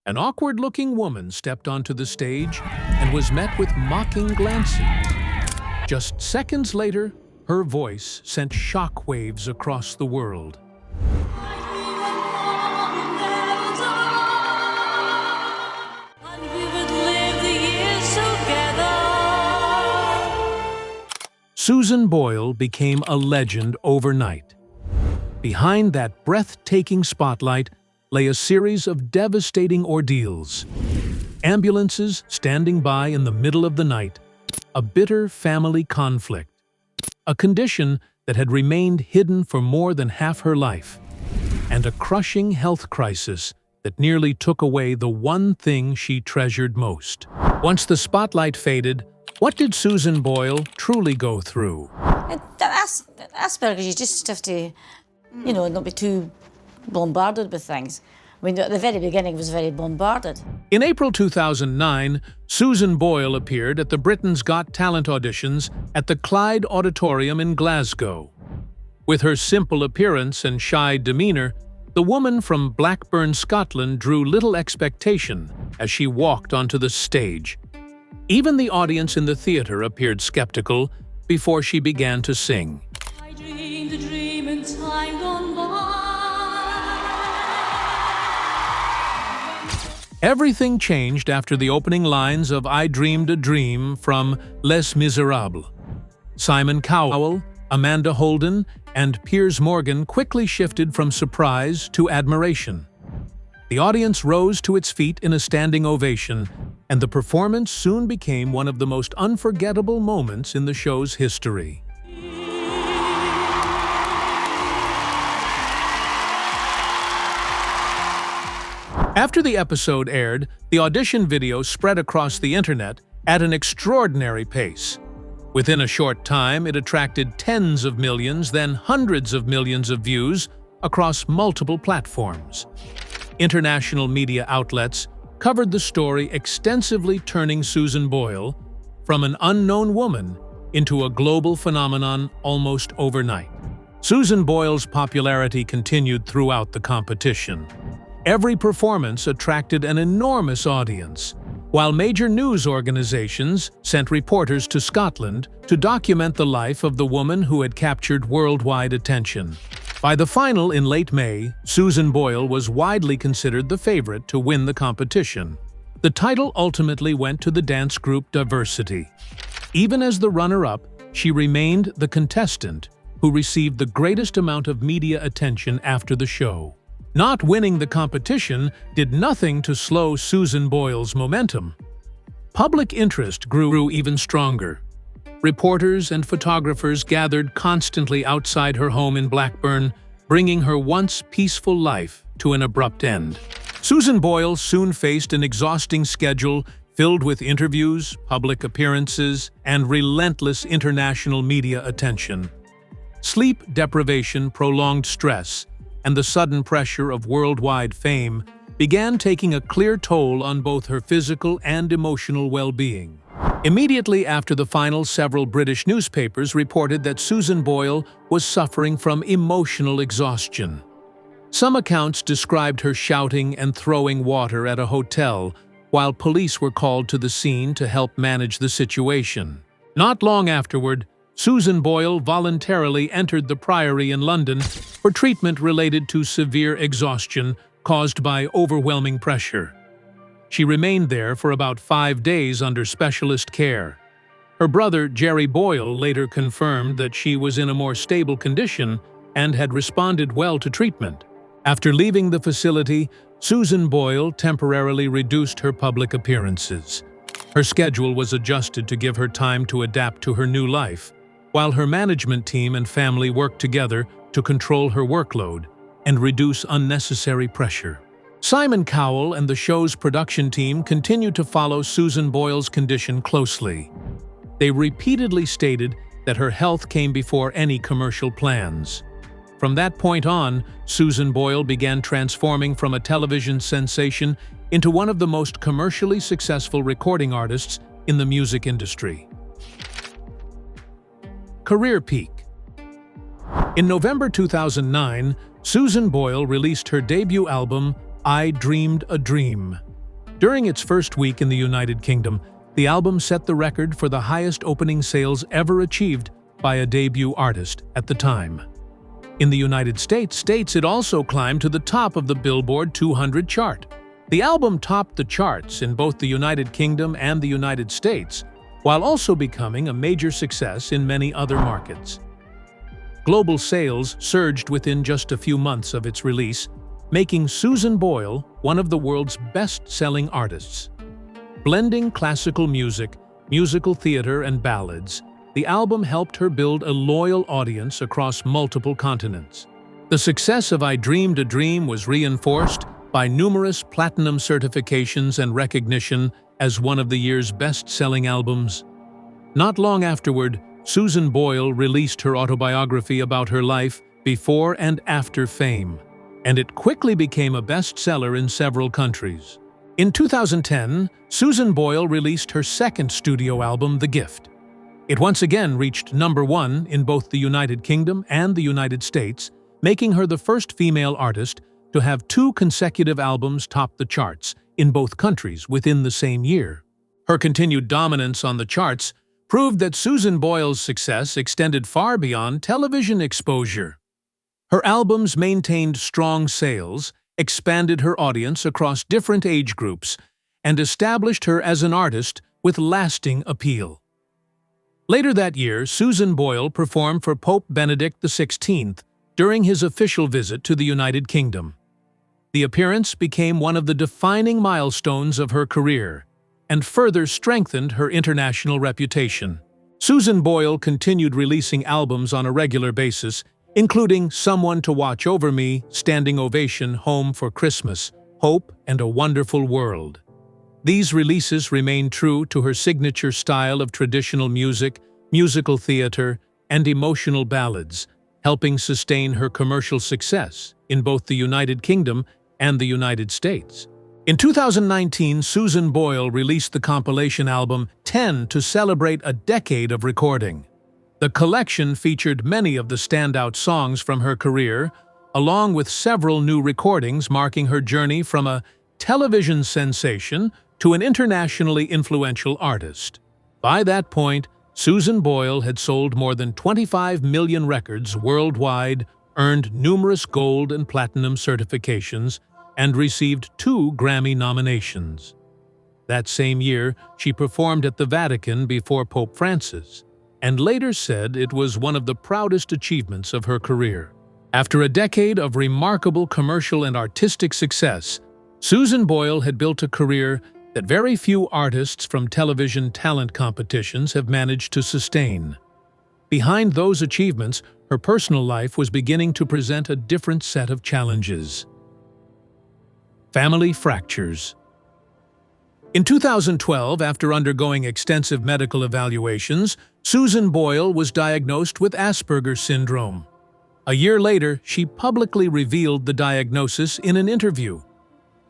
An awkward-looking woman stepped onto the stage and was met with mocking glances. Just seconds later, her voice sent shockwaves across the world. Susan Boyle became a legend overnight. Behind that breathtaking spotlight lay a series of devastating ordeals. Ambulances standing by in the middle of the night, a bitter family conflict, a condition that had remained hidden for more than half her life, and a crushing health crisis that nearly took away the one thing she treasured most. Once the spotlight faded, what did Susan Boyle truly go through? Asperger's, you just have to, not be too bombarded with things. I mean, at the very beginning, I was very bombarded. In April 2009, Susan Boyle appeared at the Britain's Got Talent auditions at the Clyde Auditorium in Glasgow. With her simple appearance and shy demeanor, the woman from Blackburn, Scotland drew little expectation as she walked onto the stage. Even the audience in the theater appeared skeptical before she began to sing. I dreamed a dream in time gone by. Everything changed after the opening lines of I Dreamed a Dream from Les Miserables. Simon Cowell, Amanda Holden, and Piers Morgan quickly shifted from surprise to admiration. The audience rose to its feet in a standing ovation, and the performance soon became one of the most unforgettable moments in the show's history. After the episode aired, the audition video spread across the internet at an extraordinary pace. Within a short time, it attracted tens of millions, then hundreds of millions of views across multiple platforms. International media outlets covered the story extensively, turning Susan Boyle from an unknown woman into a global phenomenon almost overnight. Susan Boyle's popularity continued throughout the competition. Every performance attracted an enormous audience, while major news organizations sent reporters to Scotland to document the life of the woman who had captured worldwide attention. By the final in late May, Susan Boyle was widely considered the favorite to win the competition. The title ultimately went to the dance group Diversity. Even as the runner-up, she remained the contestant who received the greatest amount of media attention after the show. Not winning the competition did nothing to slow Susan Boyle's momentum. Public interest grew even stronger. Reporters and photographers gathered constantly outside her home in Blackburn, bringing her once peaceful life to an abrupt end. Susan Boyle soon faced an exhausting schedule filled with interviews, public appearances, and relentless international media attention. Sleep deprivation, prolonged stress, and the sudden pressure of worldwide fame began taking a clear toll on both her physical and emotional well-being. Immediately after the final, several British newspapers reported that Susan Boyle was suffering from emotional exhaustion. Some accounts described her shouting and throwing water at a hotel, while police were called to the scene to help manage the situation. Not long afterward, Susan Boyle voluntarily entered the Priory in London for treatment related to severe exhaustion caused by overwhelming pressure. She remained there for about 5 days under specialist care. Her brother, Jerry Boyle, later confirmed that she was in a more stable condition and had responded well to treatment. After leaving the facility, Susan Boyle temporarily reduced her public appearances. Her schedule was adjusted to give her time to adapt to her new life, while her management team and family worked together to control her workload and reduce unnecessary pressure. Simon Cowell and the show's production team continued to follow Susan Boyle's condition closely. They repeatedly stated that her health came before any commercial plans. From that point on, Susan Boyle began transforming from a television sensation into one of the most commercially successful recording artists in the music industry. Career peak. In November 2009, Susan Boyle released her debut album, I Dreamed a Dream. During its first week in the United Kingdom, the album set the record for the highest opening sales ever achieved by a debut artist at the time. In the United States, it also climbed to the top of the Billboard 200 chart. The album topped the charts in both the United Kingdom and the United States, while also becoming a major success in many other markets. Global sales surged within just a few months of its release, making Susan Boyle one of the world's best-selling artists. Blending classical music, musical theater, and ballads, the album helped her build a loyal audience across multiple continents. The success of I Dreamed a Dream was reinforced by numerous platinum certifications and recognition as one of the year's best-selling albums. Not long afterward, Susan Boyle released her autobiography about her life before and after fame, and it quickly became a bestseller in several countries. In 2010, Susan Boyle released her second studio album, The Gift. It once again reached #1 in both the United Kingdom and the United States, making her the first female artist to have 2 consecutive albums top the charts in both countries within the same year. Her continued dominance on the charts proved that Susan Boyle's success extended far beyond television exposure. Her albums maintained strong sales, expanded her audience across different age groups, and established her as an artist with lasting appeal. Later that year, Susan Boyle performed for Pope Benedict XVI during his official visit to the United Kingdom. The appearance became one of the defining milestones of her career and further strengthened her international reputation. Susan Boyle continued releasing albums on a regular basis, including Someone to Watch Over Me, Standing Ovation, Home for Christmas, Hope, and A Wonderful World. These releases remain true to her signature style of traditional music, musical theater, and emotional ballads, helping sustain her commercial success in both the United Kingdom and the United States. In 2019, Susan Boyle released the compilation album 10 to celebrate a decade of recording. The collection featured many of the standout songs from her career, along with several new recordings marking her journey from a television sensation to an internationally influential artist. By that point, Susan Boyle had sold more than 25 million records worldwide, earned numerous gold and platinum certifications, and received 2 Grammy nominations. That same year, she performed at the Vatican before Pope Francis, and later said it was one of the proudest achievements of her career. After a decade of remarkable commercial and artistic success, Susan Boyle had built a career that very few artists from television talent competitions have managed to sustain. Behind those achievements, her personal life was beginning to present a different set of challenges. Family fractures. In 2012, after undergoing extensive medical evaluations, Susan Boyle was diagnosed with Asperger's syndrome. A year later, she publicly revealed the diagnosis in an interview.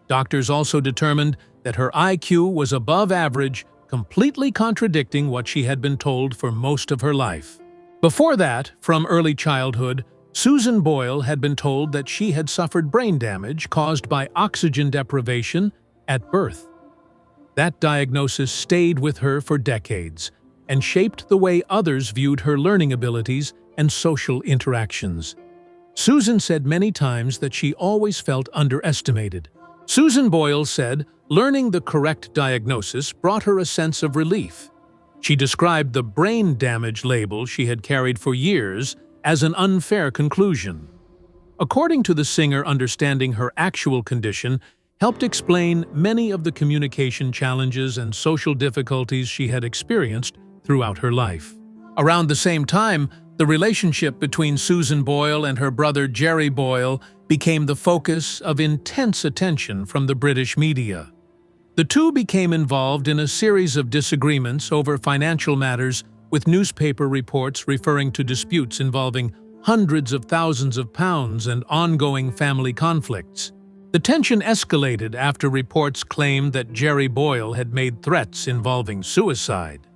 Doctors also determined that her IQ was above average, completely contradicting what she had been told for most of her life. Before that, from early childhood, Susan Boyle had been told that she had suffered brain damage caused by oxygen deprivation at birth. That diagnosis stayed with her for decades and shaped the way others viewed her learning abilities and social interactions. Susan said many times that she always felt underestimated. Susan Boyle said learning the correct diagnosis brought her a sense of relief. She described the brain damage label she had carried for years as an unfair conclusion. According to the singer, understanding her actual condition helped explain many of the communication challenges and social difficulties she had experienced throughout her life. Around the same time, the relationship between Susan Boyle and her brother Jerry Boyle became the focus of intense attention from the British media. The two became involved in a series of disagreements over financial matters, with newspaper reports referring to disputes involving hundreds of thousands of pounds and ongoing family conflicts. The tension escalated after reports claimed that Jerry Boyle had made threats involving suicide.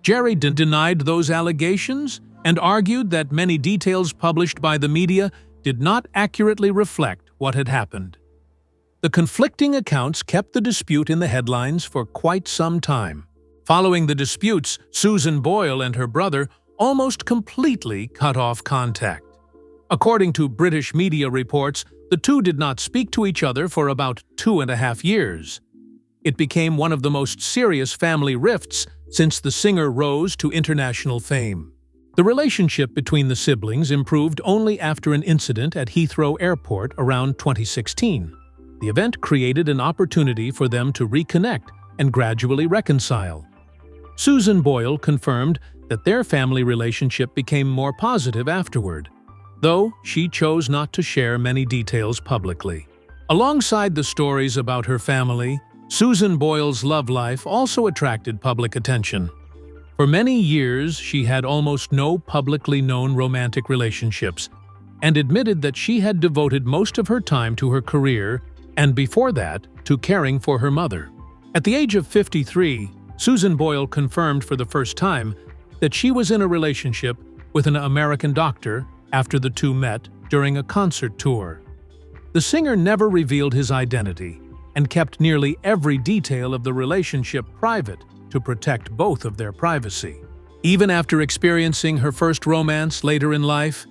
Jerry denied those allegations and argued that many details published by the media did not accurately reflect what had happened. The conflicting accounts kept the dispute in the headlines for quite some time. Following the disputes, Susan Boyle and her brother almost completely cut off contact. According to British media reports, the two did not speak to each other for about 2.5 years. It became one of the most serious family rifts since the singer rose to international fame. The relationship between the siblings improved only after an incident at Heathrow Airport around 2016. The event created an opportunity for them to reconnect and gradually reconcile. Susan Boyle confirmed that their family relationship became more positive afterward, though she chose not to share many details publicly. Alongside the stories about her family, Susan Boyle's love life also attracted public attention. For many years, she had almost no publicly known romantic relationships and admitted that she had devoted most of her time to her career and, before that, to caring for her mother. At the age of 53, Susan Boyle confirmed for the first time that she was in a relationship with an American doctor after the two met during a concert tour. The singer never revealed his identity and kept nearly every detail of the relationship private to protect both of their privacy. Even after experiencing her first romance later in life,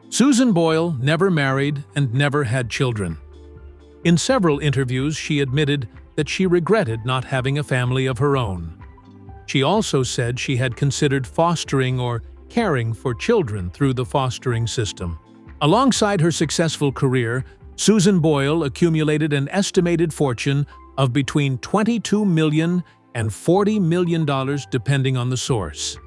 Susan Boyle never married and never had children. In several interviews, she admitted that she regretted not having a family of her own. She also said she had considered fostering or caring for children through the fostering system. Alongside her successful career, Susan Boyle accumulated an estimated fortune of between $22 million and $40 million depending on the source.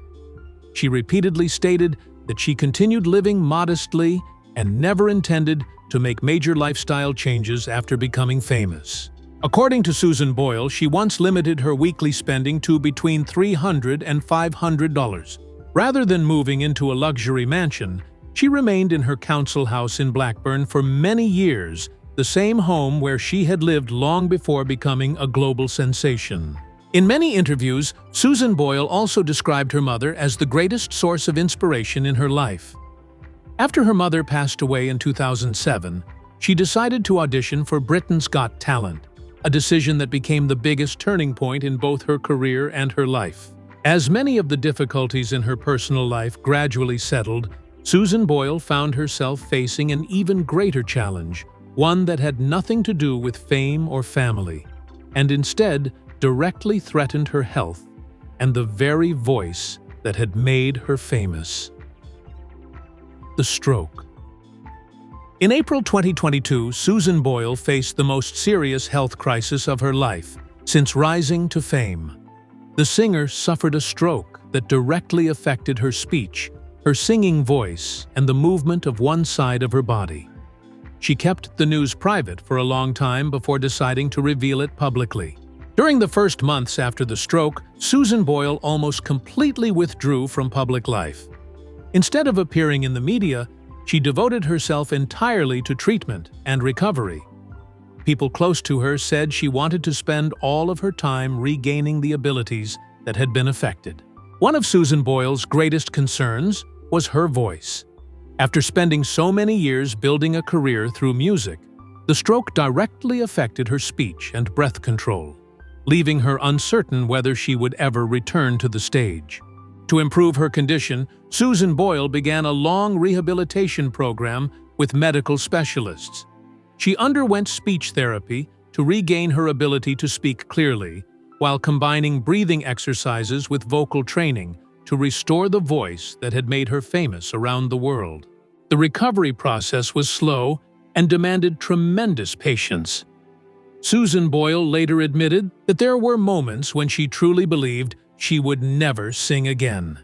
She repeatedly stated that she continued living modestly and never intended to make major lifestyle changes after becoming famous. According to Susan Boyle, she once limited her weekly spending to between $300 and $500. Rather than moving into a luxury mansion, she remained in her council house in Blackburn for many years, the same home where she had lived long before becoming a global sensation. In many interviews, Susan Boyle also described her mother as the greatest source of inspiration in her life. After her mother passed away in 2007, she decided to audition for Britain's Got Talent, a decision that became the biggest turning point in both her career and her life. As many of the difficulties in her personal life gradually settled, Susan Boyle found herself facing an even greater challenge, one that had nothing to do with fame or family, and instead directly threatened her health and the very voice that had made her famous. The stroke. In April 2022, Susan Boyle faced the most serious health crisis of her life since rising to fame. The singer suffered a stroke that directly affected her speech, her singing voice, and the movement of one side of her body. She kept the news private for a long time before deciding to reveal it publicly. During the first months after the stroke, Susan Boyle almost completely withdrew from public life. Instead of appearing in the media, she devoted herself entirely to treatment and recovery. People close to her said she wanted to spend all of her time regaining the abilities that had been affected. One of Susan Boyle's greatest concerns was her voice. After spending so many years building a career through music, the stroke directly affected her speech and breath control, leaving her uncertain whether she would ever return to the stage. To improve her condition, Susan Boyle began a long rehabilitation program with medical specialists. She underwent speech therapy to regain her ability to speak clearly, while combining breathing exercises with vocal training to restore the voice that had made her famous around the world. The recovery process was slow and demanded tremendous patience. Susan Boyle later admitted that there were moments when she truly believed she would never sing again.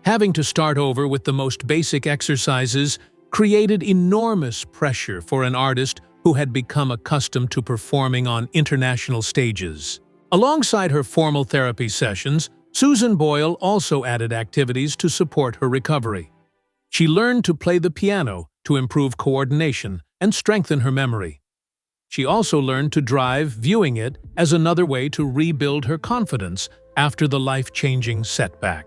Having to start over with the most basic exercises created enormous pressure for an artist who had become accustomed to performing on international stages. Alongside her formal therapy sessions, Susan Boyle also added activities to support her recovery. She learned to play the piano to improve coordination and strengthen her memory. She also learned to drive, viewing it as another way to rebuild her confidence after the life-changing setback.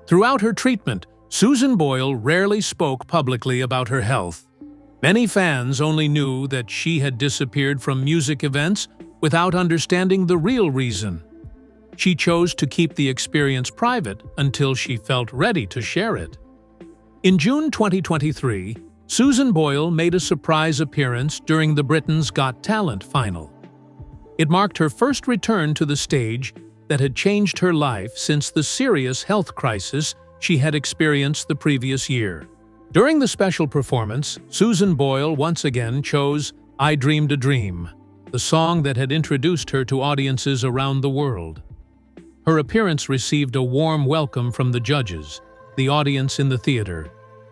Throughout her treatment, Susan Boyle rarely spoke publicly about her health. Many fans only knew that she had disappeared from music events without understanding the real reason. She chose to keep the experience private until she felt ready to share it. In June 2023, Susan Boyle made a surprise appearance during the Britain's Got Talent final. It marked her first return to the stage that had changed her life since the serious health crisis she had experienced the previous year. During the special performance, Susan Boyle once again chose "I Dreamed a Dream," the song that had introduced her to audiences around the world. Her appearance received a warm welcome from the judges, the audience in the theater,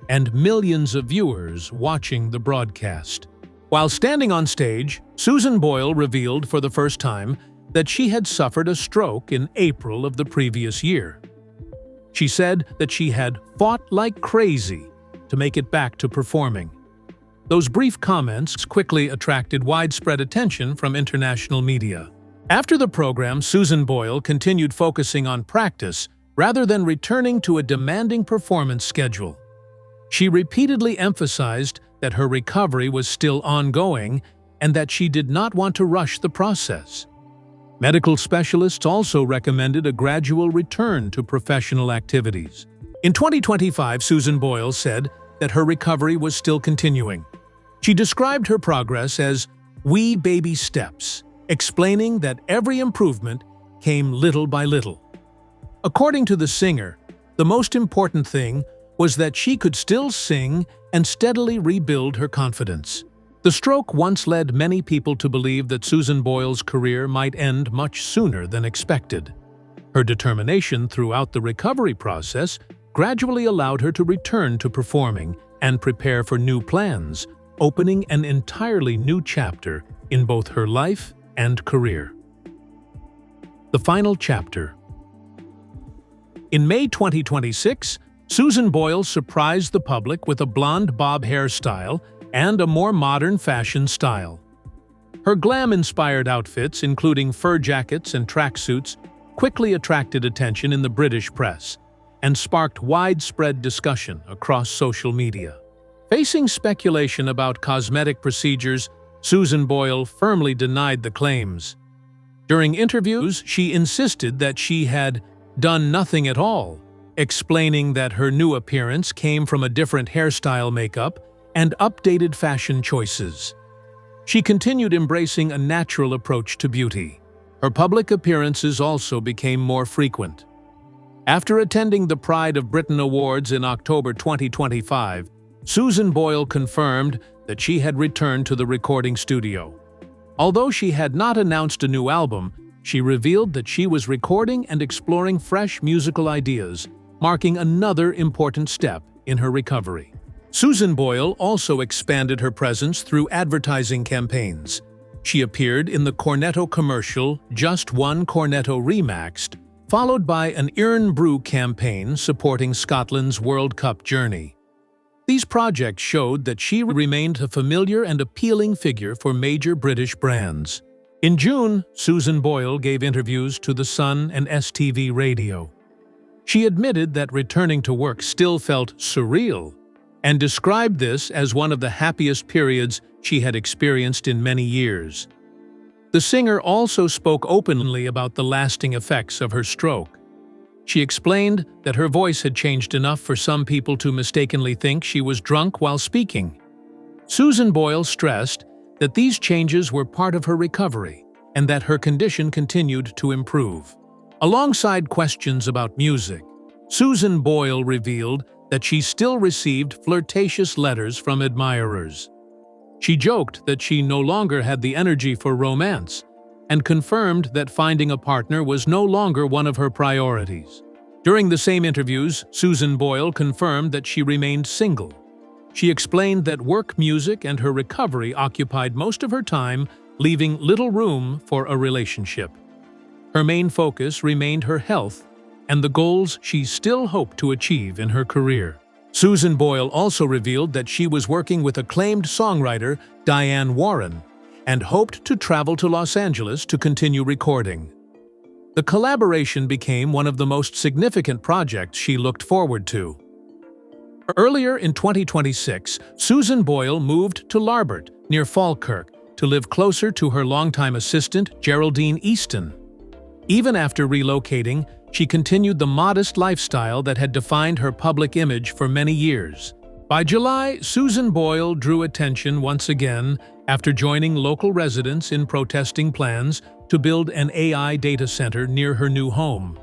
and millions of viewers watching the broadcast. While standing on stage, Susan Boyle revealed for the first time that she had suffered a stroke in April of the previous year. She said that she had fought like crazy to make it back to performing. Those brief comments quickly attracted widespread attention from international media. After the program, Susan Boyle continued focusing on practice rather than returning to a demanding performance schedule. She repeatedly emphasized that her recovery was still ongoing and that she did not want to rush the process. Medical specialists also recommended a gradual return to professional activities. In 2025, Susan Boyle said that her recovery was still continuing. She described her progress as "wee baby steps," explaining that every improvement came little by little. According to the singer, the most important thing was that she could still sing and steadily rebuild her confidence. The stroke once led many people to believe that Susan Boyle's career might end much sooner than expected. Her determination throughout the recovery process gradually allowed her to return to performing and prepare for new plans, opening an entirely new chapter in both her life and career. The final chapter. In May 2026, Susan Boyle surprised the public with a blonde bob hairstyle and a more modern fashion style. Her glam-inspired outfits, including fur jackets and tracksuits, quickly attracted attention in the British press and sparked widespread discussion across social media. Facing speculation about cosmetic procedures, Susan Boyle firmly denied the claims. During interviews, she insisted that she had done nothing at all, explaining that her new appearance came from a different hairstyle, makeup, and updated fashion choices. She continued embracing a natural approach to beauty. Her public appearances also became more frequent. After attending the Pride of Britain Awards in October 2025, Susan Boyle confirmed that she had returned to the recording studio. Although she had not announced a new album, she revealed that she was recording and exploring fresh musical ideas, marking another important step in her recovery. Susan Boyle also expanded her presence through advertising campaigns. She appeared in the Cornetto commercial "Just One Cornetto Remaxed," followed by an Irn Brew campaign supporting Scotland's World Cup journey. These projects showed that she remained a familiar and appealing figure for major British brands. In June, Susan Boyle gave interviews to The Sun and STV Radio. She admitted that returning to work still felt surreal and described this as one of the happiest periods she had experienced in many years. The singer also spoke openly about the lasting effects of her stroke. She explained that her voice had changed enough for some people to mistakenly think she was drunk while speaking. Susan Boyle stressed that these changes were part of her recovery and that her condition continued to improve. Alongside questions about music, Susan Boyle revealed that she still received flirtatious letters from admirers. She joked that she no longer had the energy for romance and confirmed that finding a partner was no longer one of her priorities. During the same interviews, Susan Boyle confirmed that she remained single. She explained that work, music, and her recovery occupied most of her time, leaving little room for a relationship. Her main focus remained her health and the goals she still hoped to achieve in her career. Susan Boyle also revealed that she was working with acclaimed songwriter Diane Warren and hoped to travel to Los Angeles to continue recording. The collaboration became one of the most significant projects she looked forward to. Earlier in 2026, Susan Boyle moved to Larbert, near Falkirk, to live closer to her longtime assistant, Geraldine Easton. Even after relocating, she continued the modest lifestyle that had defined her public image for many years. By July, Susan Boyle drew attention once again after joining local residents in protesting plans to build an AI data center near her new home.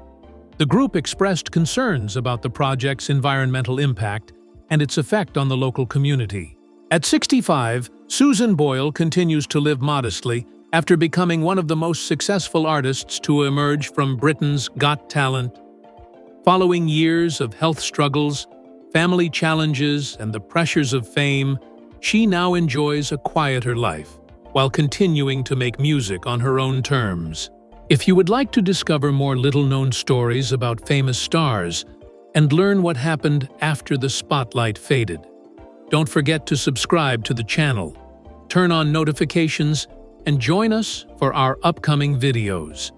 The group expressed concerns about the project's environmental impact and its effect on the local community. At 65, Susan Boyle continues to live modestly after becoming one of the most successful artists to emerge from Britain's Got Talent. Following years of health struggles, family challenges, and the pressures of fame, she now enjoys a quieter life, while continuing to make music on her own terms. If you would like to discover more little-known stories about famous stars and learn what happened after the spotlight faded, don't forget to subscribe to the channel, turn on notifications, and join us for our upcoming videos.